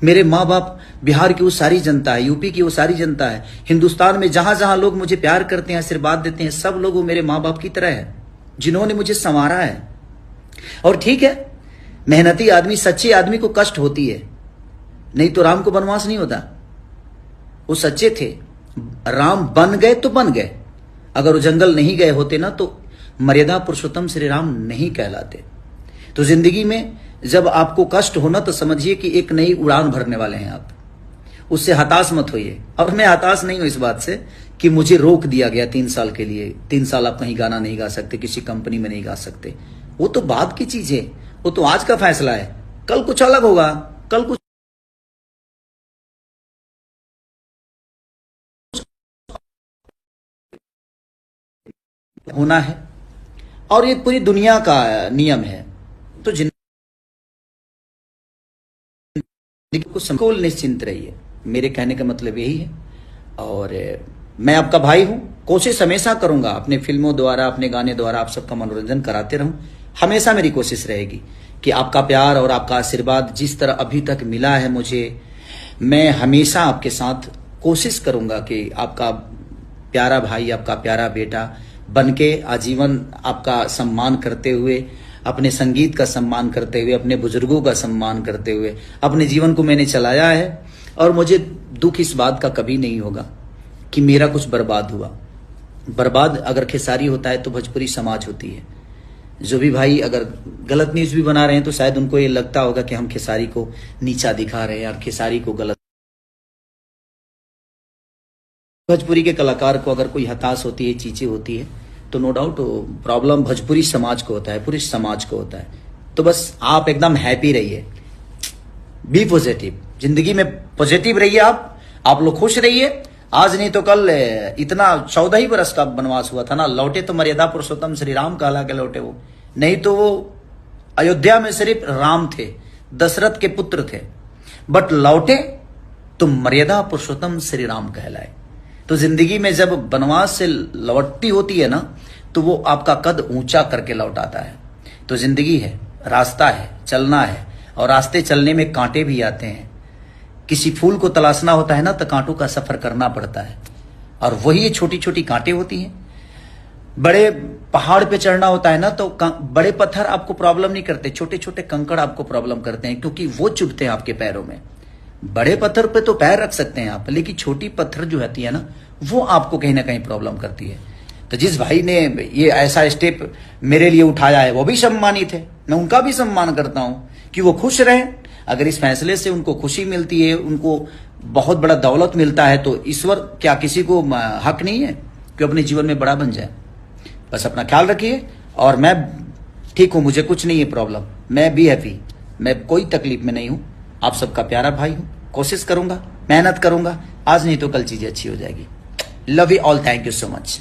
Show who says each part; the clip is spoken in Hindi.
Speaker 1: मेरे माँ बाप, बिहार की वो सारी जनता है, यूपी की वो सारी जनता है, हिंदुस्तान में जहां जहां लोग मुझे प्यार करते हैं, आशीर्वाद देते हैं, सब लोग वो मेरे माँ बाप की तरह है, जिन्होंने मुझे संवारा है। और ठीक है, मेहनती आदमी, सच्चे आदमी को कष्ट होती है, नहीं तो राम को वनवास नहीं होता। वो सच्चे थे, राम बन गए तो बन गए, अगर वो जंगल नहीं गए होते ना तो मर्यादा पुरुषोत्तम श्री राम नहीं कहलाते। तो जिंदगी में जब आपको कष्ट होना तो समझिए कि एक नई उड़ान भरने वाले हैं आप, उससे हताश मत होइए। और मैं हताश नहीं हूं इस बात से कि मुझे रोक दिया गया 3 साल के लिए। 3 साल आप कहीं गाना नहीं गा सकते, किसी कंपनी में नहीं गा सकते, वो तो बाद की चीज है, वो तो आज का फैसला है, कल कुछ अलग होगा, कल कुछ होना है, और ये पूरी दुनिया का नियम है। तो जिंदगी को संकुल निश्चिंत रहिए, मेरे कहने का मतलब यही है। और मैं आपका भाई हूं, कोशिश हमेशा करूंगा अपने फिल्मों द्वारा, अपने गाने द्वारा आप सबका मनोरंजन कराते रहूं। हमेशा मेरी कोशिश रहेगी कि आपका प्यार और आपका आशीर्वाद जिस तरह अभी तक मिला है मुझे, मैं हमेशा आपके साथ कोशिश करूंगा कि आपका प्यारा भाई, आपका प्यारा बेटा बनके आजीवन आपका सम्मान करते हुए, अपने संगीत का सम्मान करते हुए, अपने बुजुर्गों का सम्मान करते हुए अपने जीवन को मैंने चलाया है। और मुझे दुख इस बात का कभी नहीं होगा कि मेरा कुछ बर्बाद हुआ। बर्बाद अगर खेसारी होता है तो भोजपुरी समाज होती है। जो भी भाई अगर गलत न्यूज भी बना रहे हैं तो शायद उनको ये लगता होगा कि हम खेसारी को नीचा दिखा रहे हैं और खेसारी को गलत। भोजपुरी के कलाकार को अगर कोई हताश होती है, चीजें होती है, तो नो डाउट प्रॉब्लम भोजपुरी समाज को होता है, पूरे समाज को होता है। तो बस आप एकदम हैप्पी रहिए, बी पॉजिटिव, जिंदगी में पॉजिटिव रहिए। आप लोग खुश रहिए। आज नहीं तो कल इतना 14 ही बरस का वनवास हुआ था ना, लौटे तो मर्यादा पुरुषोत्तम श्री राम कहला के लौटे वो, नहीं तो वो अयोध्या में सिर्फ राम थे, दशरथ के पुत्र थे, बट लौटे तो मर्यादा पुरुषोत्तम श्री राम कहलाए। तो जिंदगी में जब वनवास से लौटती होती है ना, तो वो आपका कद ऊंचा करके लौटाता है। तो जिंदगी है, रास्ता है, चलना है, और रास्ते चलने में कांटे भी आते हैं। किसी फूल को तलाशना होता है ना तो कांटों का सफर करना पड़ता है, और वही ये छोटी छोटी कांटे होती हैं। बड़े पहाड़ पे चढ़ना होता है ना तो बड़े पत्थर आपको प्रॉब्लम नहीं करते, छोटे छोटे कंकड़ आपको प्रॉब्लम करते हैं, क्योंकि वो चुभते हैं आपके पैरों में। बड़े पत्थर पे तो पैर रख सकते हैं आप, लेकिन छोटी पत्थर जो होती है ना, वो आपको कहीं ना कहीं प्रॉब्लम करती है। तो जिस भाई ने ये ऐसा स्टेप मेरे लिए उठाया है वो भी सम्मानित है, मैं उनका भी सम्मान करता हूं कि वो खुश रहे। अगर इस फैसले से उनको खुशी मिलती है, उनको बहुत बड़ा दौलत मिलता है, तो ईश्वर क्या किसी को हक नहीं है कि अपने जीवन में बड़ा बन जाए। बस अपना ख्याल रखिए, और मैं ठीक हूं, मुझे कुछ नहीं है प्रॉब्लम, मैं बी हैप्पी, मैं कोई तकलीफ में नहीं हूं। आप सबका प्यारा भाई हूं, कोशिश करूंगा, मेहनत करूंगा, आज नहीं तो कल चीजें अच्छी हो जाएगी। Love you all, thank you so much.